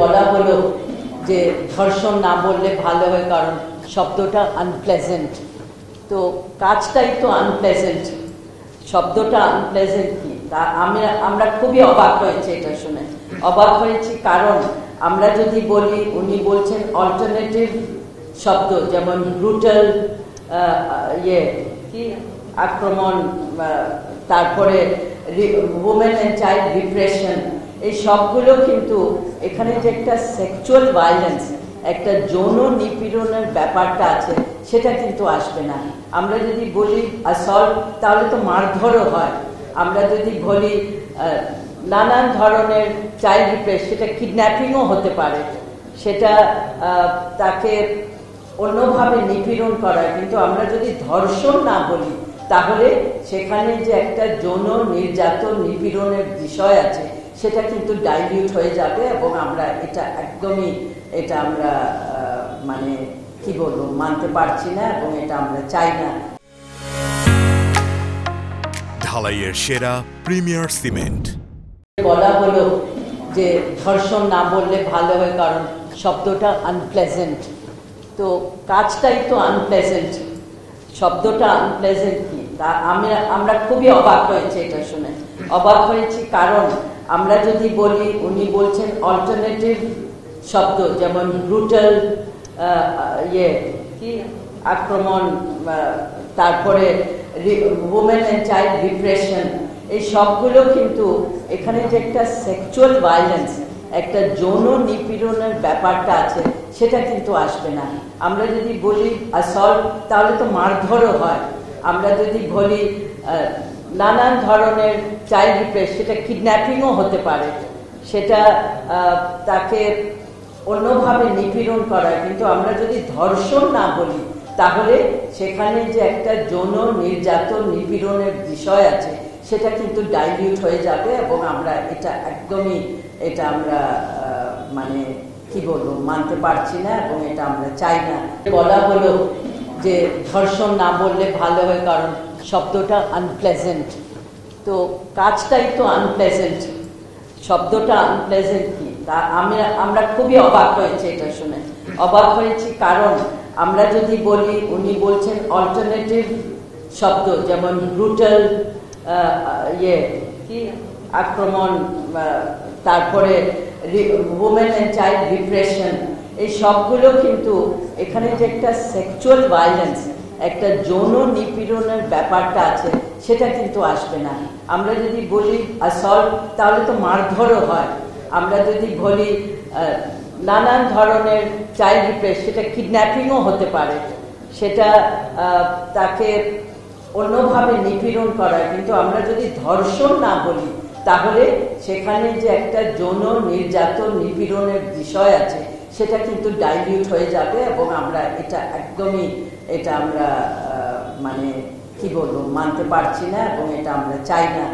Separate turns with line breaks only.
বলা হলো যে ধর্ষণ না বললে ভালো হয়, কারণ শব্দটা আনপ্লেজেন্ট। তো কাজটাই তো আনপ্লেজেন্ট, শব্দটা আনপ্লেজেন্ট কি তা আমরা খুবই অবাক হয়েছে এটা শুনে। অবাক হয়েছি কারণ আমরা যদি বলি, উনি বলছেন অল্টারনেটিভ শব্দ, যেমন ব্রুটাল, আক্রমণ, তারপরে উমেন অ্যান্ড চাইল্ড রিপ্রেশন, এই সবগুলো কিন্তু এখানে যে একটা সেক্সুয়াল ভায়োলেন্স, একটা যৌন নিপীড়নের ব্যাপারটা আছে, সেটা কিন্তু আসবে না। আমরা যদি বলি অ্যাসল্ট, তাহলে তো মারধরও হয়। আমরা যদি বলি নানান ধরনের চাইল্ড রিপ্রেশন, সেটা কিডন্যাপিংও হতে পারে, সেটা তাকে অন্যভাবে নিপীড়ন করা। কিন্তু আমরা যদি ধর্ষণ না বলি, তাহলে সেখানে যে একটা যৌন নির্যাতন নিপীড়নের বিষয় আছে, সেটা কিন্তু ডাইলিউট হয়ে যাবে এবং আমরা এটা একদমই আমরা মানে কি বলবো, মানতে পারছি না এবং এটা আমরা চাই না।
ঢালাইয়ের সেরা প্রিমিয়ার সিমেন্ট।
বলা হলো যে ধর্ষণ না বললে ভালো হয়, কারণ শব্দটা আনপ্লেজেন্ট। তো কাজটাই তো আনপ্লেজেন্ট, শব্দটা আনপ্লেজেন্ট কি তা আমরা খুবই অবাক হয়েছে এটা শুনে। অবাক হয়েছি কারণ আমরা যদি বলি, উনি বলছেন অল্টারনেটিভ শব্দ, যেমন ব্রুটাল, আক্রমণ, তারপরে উমেন অ্যান্ড চাইল্ড রিপ্রেশন, এই সবগুলো কিন্তু এখানে যে একটা সেক্সুয়াল ভায়োলেন্স, একটা যৌন নিপীড়নের ব্যাপারটা আছে, সেটা কিন্তু আসবে না। আমরা যদি বলি অ্যাসল্ট, তাহলে তো মারধরও হয়। আমরা যদি বলি নানান ধরনের চাইল্ড রিপ্রেশন, সেটা কিডন্যাপিংও হতে পারে, সেটা তাকে অন্যভাবে নিপীড়ন করা। কিন্তু আমরা যদি ধর্ষণ না বলি, তাহলে সেখানে যে একটা যৌন নির্যাতন নিপীড়নের বিষয় আছে, সেটা কিন্তু ডাইলিউট হয়ে যাবে এবং আমরা এটা একদমই আমরা মানে কি বলবো, মানতে পারছি না এবং এটা আমরা চাই না। বলা হলো যে ধর্ষণ না বললে ভালো হয়, কারণ শব্দটা আনপ্লেজেন্ট। তো কাজটাই তো আনপ্লেজেন্ট, শব্দটা আনপ্লেজেন্ট কি তা আমরা খুবই অবাক হয়েছে এটা শুনে। অবাক হয়েছি কারণ আমরা যদি বলি, উনি বলছেন অল্টারনেটিভ শব্দ, যেমন ব্রুটাল, আক্রমণ, তারপরে উমেন অ্যান্ড চাইল্ড রিপ্রেশন, এই সবগুলো কিন্তু এখানে যে একটা সেক্সুয়াল ভায়োলেন্স, একটা যৌন নিপীড়নের ব্যাপারটা আছে, সেটা কিন্তু আসবে না। আমরা যদি বলি অ্যাসল্ট, তাহলে তো মারধরও হয়। আমরা যদি বলি নানান ধরনের চাইল্ড রিপ্রেশন, সেটা কিডন্যাপিংও হতে পারে, সেটা তাকে অন্যভাবে নিপীড়ন করা। কিন্তু আমরা যদি ধর্ষণ না বলি, তাহলে সেখানে যে একটা যৌন নির্যাতন নিপীড়নের বিষয় আছে, সেটা কিন্তু ডাইলিউট হয়ে যাবে এবং আমরা এটা একদমই আমরা মানে কি বলবো, মানতে পারছি না এবং এটা আমরা চাই না।